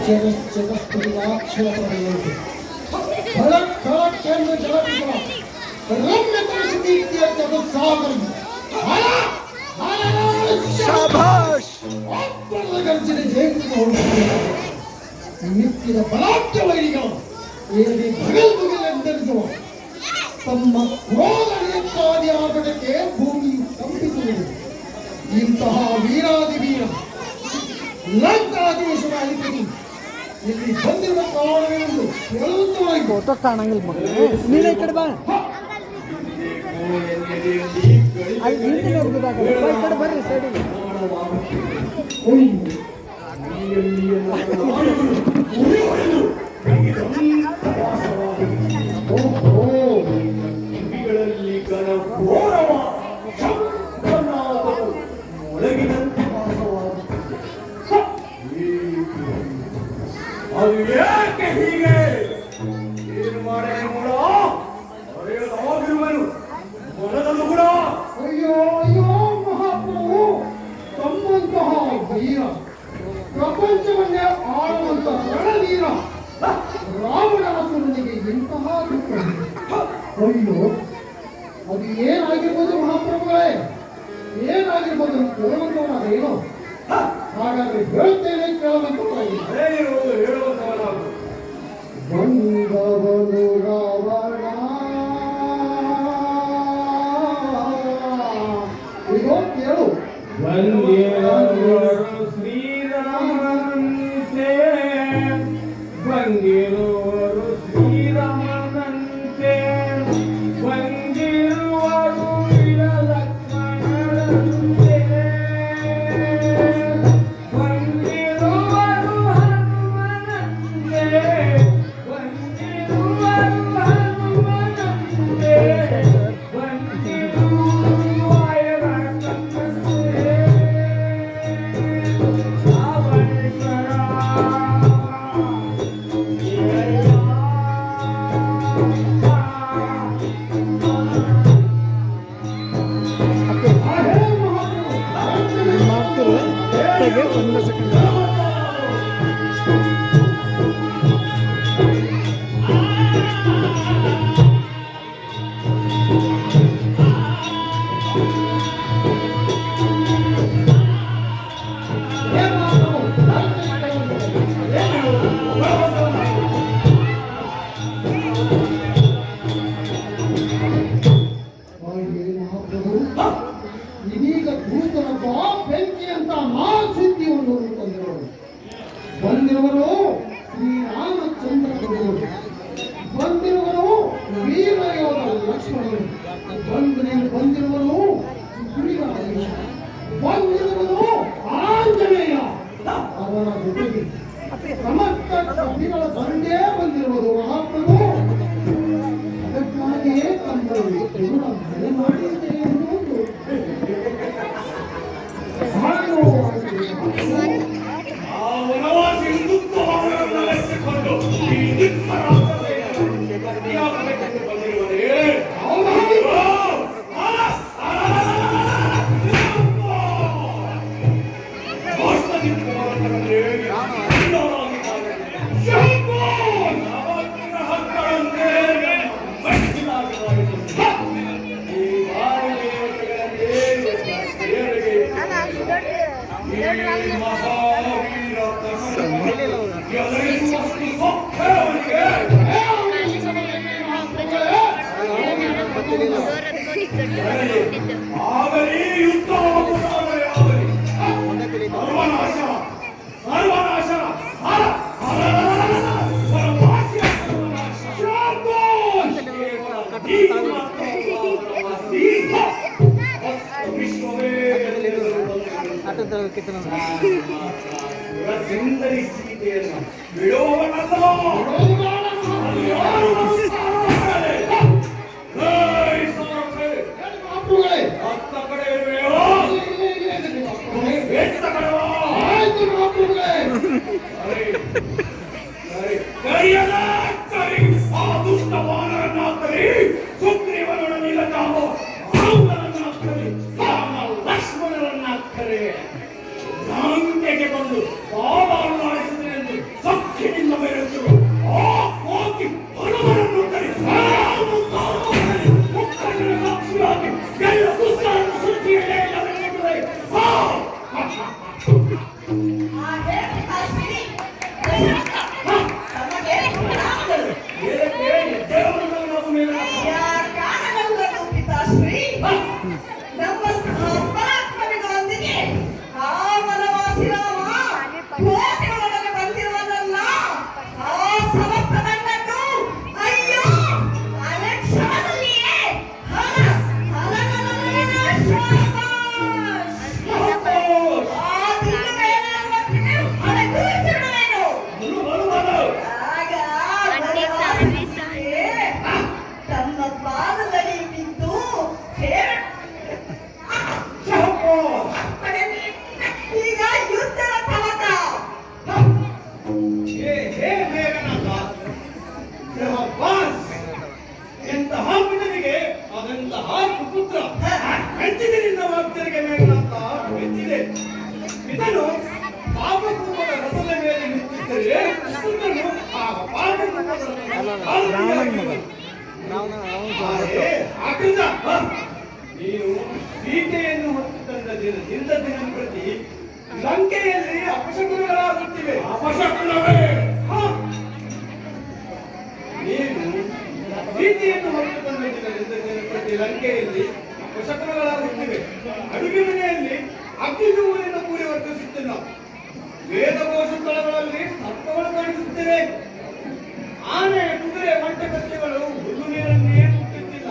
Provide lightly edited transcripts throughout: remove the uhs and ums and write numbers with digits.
ಜಗಸ್ತುಲಾಕ್ಷರಪಡೆಯುವುದು ಫಲಕ್ಕಾಖ್ಯನ್ನು ಜಗತ್ತಿಸುವ ರಮ್ಯ ಪರಿಸ್ಥಿತಿಯ ಜಗತ್ಸಾಗರ ಗರ್ಜನೆ ಜಯಂತಿ ನಿತ್ಯದ ಬಲಾಢ್ಯ ವೈರಿಗಳು ಏನೇ ಬಗಲ್ ಎಂದೆನಿಸುವ ತಮ್ಮ ಕ್ರೋಧನೆಯಕ್ಕಾದಿ ಆಗಡಕ್ಕೆ ಭೂಮಿಯು ಕಂಪಿಸುವುದು. ಇಂತಹ ವೀರಾದಿ ವೀರ ಲಂಕಾದೇಶದ ಅಧಿಪತಿ ಇಲ್ಲಿ ಬಂದಿರುವ ಕಾರಣವೆಂದು ಹೇಳುವಂತವಾಗಿ ಫೋಟೋ ಕಾಣಂಗಿಲ್ಲ ಮಕ್ಕಳು ನೀನೇ ಈ ಕಡೆ ಬಾ ಅಲ್ಲಿ ನಿಂತಿನ ಇರ್ಬೋದಾಗಲ್ಲ ಈ ಕಡೆ ಬರ್ರಿ ಸೈಡಿಗೆ ಕಿವಿಗಳಲ್ಲಿ ಘನಘೋರವ ಶಬ್ದನಾದವು ಒಳಗಿನಂತೆ ವಾಸವಾಗುತ್ತದೆ. ಅದು ಏಕೆ ಹೀಗೆ? ಏನು ಮಾಡಲಿ ಕೂಡ ಅರೆಯಲಾಗಿರುವನು ಮನದಲ್ಲೂ ಕೂಡ. ಅಯ್ಯೋ ಅಯ್ಯೋ ಮಹಾಪ್ರಭು, ತಮ್ಮಂತಹ ವೀರ ಪ್ರಪಂಚವನ್ನೇ ಆಳುವಂತ ರಣವೀರ ರಾವಣಾಸುರನಿಗೆ ಇಂತಹ ದುಃಖ. ಅಯ್ಯೋ, ಅದು ಏನಾಗಿರ್ಬೋದು ಮಹಾಪ್ರಭುಗಳೇ, ಏನಾಗಿರ್ಬೋದು ಕೇಳುವಂತವನಾದೇನೋ. ಹಾಗಾದ್ರೆ ಹೇಳ್ತೇನೆ, ಕೇಳುವಂತವನಾಗಿ ಹೇಳುವಂತವನಾಗು. ಬಂದವನು ರಾವಣ, ಇದೋ ಕೇಳು. ಬಂದಿರುವರು ಶ್ರೀರಾಮನಂತೆ, ಬಂದಿರುವರು ಶ್ರೀರಾಮನಂತೆ, ಬಂದಿರುವರು ಲಕ್ಷ್ಮಣರಂತೆ, ಬಂದಿರುವರು ಹನುಮನಂತೆ, ಬಂದಿರುವರು ಹನುಮನಂತೆ, ಬಂದಿರುವರು ವಾಯುರಾಜನಂತೆ. ಒಂದು ಸೆಕೆಂಡ್ ಇದೀಗ ಭೂತನ ಬೆಂಕಿ ಅಂತ ಮಹಾಸಿದ್ಧಿಯನ್ನು ತಂದಿರುವರು. ಬಂದಿರುವರು ಶ್ರೀರಾಮಚಂದ್ರ ಪ್ರಭುಗಳು, ಬಂದಿರುವರು ವೀರಯೋಧ ಲಕ್ಷ್ಮಣರು, ಬಂದಿರುವರು ಸುಗ್ರೀವಾದೇಶ, ಬಂದಿರುವರು ಆಂಜನೇಯ, ಅವರ ಜೊತೆಗೆ ಸಮಸ್ತ ಕವಿಗಳ ಬಂದೇ ಬಂದಿರುವುದು ಮಹಾಪ್ರಭು. ಅದಕ್ಕಾಗಿಯೇ ತಮ್ಮಲ್ಲಿ ಮನೆ ಮಾಡಿದ್ದೇನೆ ಎನ್ನುವುದು ಲಂಕೆಗೆ ಬಂದು ಬಾಬಾ ಮಾಡಿಸಿದ್ರೆ ಎಂದು ನಮ್ಮಂತಹ ಪರಾಕ್ರಮಿಗಳೊಂದಿಗೆ ಆ ವನವಾಸಿ ರಾಮ ಕೋಟೆಯೊಳಗೆ ಬಂದಿರುವುದಲ್ಲ. ಆ ಸಮಸ್ತ ದಂಡಕ್ಕೂ ಅಯ್ಯೋ ಅಲಕ್ಷಣದಲ್ಲಿಯೇ ತಮ್ಮ ಪಾದದಲ್ಲಿ ಬಿದ್ದು ಈಗ ಯುದ್ಧದ ತವಕ. ಎಂತಹ ಪಿತನಿಗೆ ಅದಂತಹ ಸುಪುತ್ರ ಮೆಚ್ಚಿದೆ ನಿನ್ನ ಭಕ್ತರಿಗೆ ಮೇಘನಾಥ ಮೆಚ್ಚಿದೆ. ಪಿತನು ಪಾಪಕೂಪದ ರಥದ ಮೇಲೆ ನಿಂತಿದ್ದರೆ ಸುತ್ತನು ಆ ಪಾಪಕೂಪದ ನೀನು ಸೀತೆಯನ್ನು ಹೊತ್ತು ತಂದ ದಿನದಿಂದ ದಿನ ಪ್ರತಿ ಲಂಕೆಯಲ್ಲಿ ಅಪಶಕುನಗಳಾಗುತ್ತಿವೆ. ಅಪಶಕುನವೇ ನೀನು ಸೀತೆಯನ್ನು ಹೊತ್ತು ತಂದ ದಿನದಿಂದ ದಿನ ಪ್ರತಿ ಲಂಕೆಯಲ್ಲಿ ಅಪಶಕುನಗಳಾಗುತ್ತಿವೆ. ಅಡುಗೆ ಮನೆಯಲ್ಲಿ ಅಗ್ನಿಜೂರಿನ ಕೂಡಿ ವರ್ತಿಸುತ್ತಿಲ್ಲ. ವೇದಘೋಷ ಸ್ಥಳಗಳಲ್ಲಿ ಸರ್ಪಗಳು ಕಾಣಿಸುತ್ತಿವೆ. ಆನೆ ಕುದುರೆ ಒಂಟೆ ಕತ್ತೆಗಳು ಹುಲ್ಲು ನೀರನ್ನೇ ಮುಟ್ಟುತ್ತಿಲ್ಲ.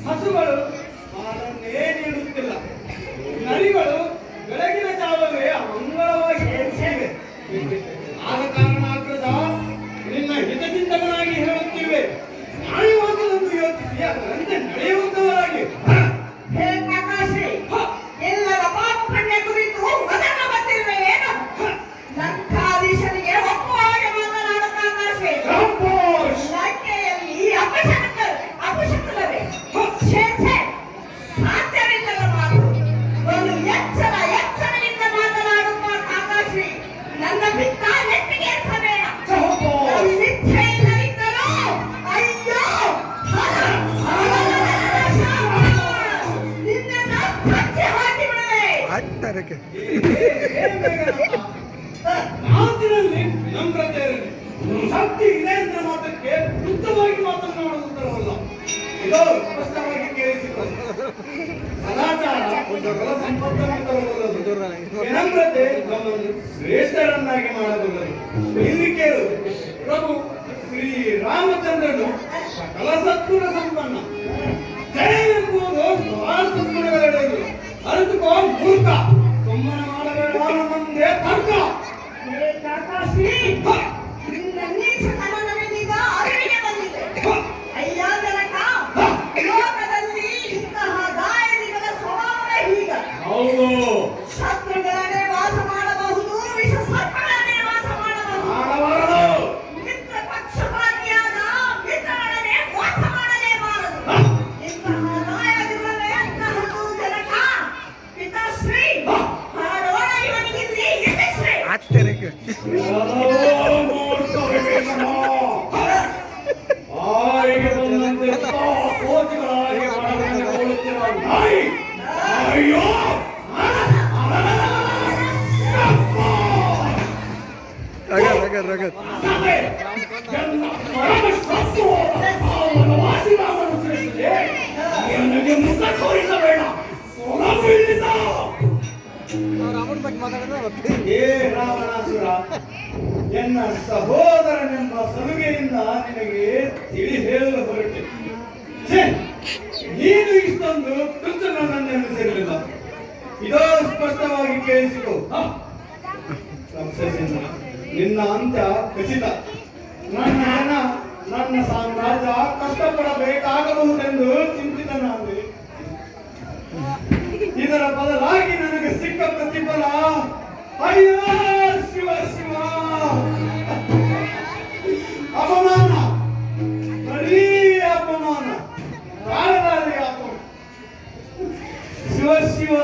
ಹಸುಗಳು ಹಾಲನ್ನೇ ನೀಡುತ್ತಿಲ್ಲ. ನರಿಗಳು ಬೆಳಗಿನ ಜಾವವೇ ಮಂಗಳವಾಗಿ ನಡೆಸಿವೆ. ಆದ ಕಾರಣಾಗ್ರದ ನಿನ್ನ ಹಿತಚಿಂತಕನಾಗಿ ಹೇಳುತ್ತಿವೆ. ನ್ಯಾಯವಾದದನ್ನು ಯೋಚಿಸಿ ಅದರಂತೆ ನಡೆಯುವಂತವರಾಗಿ. ಹೇ ಕಾಕಾಶ್ರೀ, ಎಲ್ಲರ ಪಾಪ ಪುಣ್ಯ ಕುರಿತು ವದನ ಬಂದಿರುವೆ ಏನು? ಲಂಕಾಧೀಶನಿಗೆ ಒಪ್ಪುವಾಗ ಮಾತನಾಡ ಕಾಕಾಶ್ರೀ. ಲಂಕೆಯಲ್ಲಿ ಅಪಶಕುನವೇ ಸಾಧ್ಯವಿಲ್ಲದ ಮಾತು. ಒಂದು ಎಚ್ಚರದಿಂದ ಮಾತನಾಡುವ ಕಾಕಾಶ್ರೀ. ನನ್ನ ಬಿತ್ತ ನೆಟ್ಟಿಗೆ ಏರಿಸಬೇಡ. ನಿಶ್ಚಯ ಇಲ್ಲದಿದ್ದರೂ ಅಯ್ಯೋ ನಿನ್ನನ್ನು ಕಚ್ಚಿ ಹಾಕಿ ಬಿಡುವೆ. ಮಾತಿನಲ್ಲಿ ನಮ್ರತೆ ಇರಲಿ. ಶಕ್ತಿ ಇದೆ ಅಂತ ಮಾತಕ್ಕೆ ಉತ್ತಮವಾಗಿ ಮಾತನಾಡುವುದರವಲ್ಲ. ಇದು ಸ್ಪಷ್ಟವಾಗಿ ಕೇಳಿಸಿಕೊಂಡು ಸದಾಚಾರ ಸಂಪತ್ತನ್ನು ತರಬಲ್ಲದು. ವಿನಮ್ರತೆ ನಮ್ಮನ್ನು ಶ್ರೇಷ್ಠರನ್ನಾಗಿ ಮಾಡಬಲ್ಲದು. ಇಲ್ಲಿ ಕೇಳು, ಪ್ರಭು ಶ್ರೀ ರಾಮಚಂದ್ರನು ಸಕಲ ಸತ್ಗುಣ ಸಂಪನ್ನ. ಜಯವೆಂಬುದು ಸದ್ಗುಣಗಳೆರಡು. ಅರಿತುಕೋ ಮೂರ್ಖ, ಸುಮ್ಮನೆ ಮಾಡಬೇಡ ಮುಂದೆ ತರ್ಕ. ಹೇ ಕಾಕಾಶ್ರೀ, ನಿನ್ನ ನೀಚತನ ನನಗೀಗ ಅರಿವಿಗೆ ಬಂದಿದೆ. ಅಯ್ಯ ಜನಕ, ಲೋಕದಲ್ಲಿ ಇಂತಹ ಗಾಯನಿಗಳ ಸ್ವಭಾವವೇ ಹೀಗ. ಹೌದು, ಶತ್ರುಗಳನ್ನೇ ವಾಸ ಮಾಡಬಹುದು, ವಿಷ ಸರ್ಪಗಳನ್ನೇ ವಾಸ ಮಾಡಬಹುದು. ಮಾಡಬಾರದು. ಮಿತ್ರ ಪಕ್ಷಪಾತಿಯಾದ ಮಿತ್ರರನ್ನೇ ವಾಸ ಮಾಡಲೇಬಾರದು. ಇಂತಹ ಗಾಯನಿಗಳೇ ಅಂತಹದ್ದು ಜನಕ. ಪಿತಾಶ್ರೀ, ಹಾಡೋಣ ಇವನಿಗಿಲ್ಲಿ ಯಶಸ್ವಿ. ಆರಿಗೆ ಬಂದಂತೆ ಕೋತಿಗಳಾಗಿ ಮನವನ್ನು ಕೊಡುತ್ತಿರುವ ನಾಯಿ. ಅಯ್ಯೋ ಅಸದೆ, ಎಲ್ಲ ಪರಮ ಶತ್ರುವಾದ ಆ ವನವಾಸಿ ರಾಮನು ಶ್ರೇಷ್ಠನೇ. ನನಗೆ ಮುಖ ತೋರಿಸಬೇಡ, ತೊಲಗು ಇಲ್ಲಿಂದ. ಏ ರಾವಣಾಸುರ, ಎನ್ನ ಸಹೋದರನೆಂಬ ಸಲುಗೆಯಿಂದ ನಿನಗೆ ತಿಳಿ ಹೇಳಲು ಹೊರಟೆ. ನೀನು ಇಷ್ಟೊಂದು ತುಚ್ಚನನ್ನು ಎನಿಸಿರಲಿಲ್ಲ. ಇದೋ ಸ್ಪಷ್ಟವಾಗಿ ಕೇಳಿಸಿಕೊ. ರಾಕ್ಷಸೇನ, ನಿನ್ನ ಅಂತ್ಯ ಖಚಿತ. ನನ್ನ ಜನ, ನನ್ನ ಸಾಮ್ರಾಜ್ಯ ಕಷ್ಟಪಡಬೇಕಾಗಬಹುದೆಂದು ಚಿಂತಿತನಾದೆ. ಇದರ ಬದಲಾಗಿ ನನಗೆ ಸಿಕ್ಕ ಪ್ರತಿಫಲ ಅಯ್ಯೋ ಶಿವ ಶಿವ, ಅಪಮಾನ, ಬರೀ ಅಪಮಾನ, ಕಾರಣದಲ್ಲಿ ಅಪಮಾನ. ಶಿವ ಶಿವ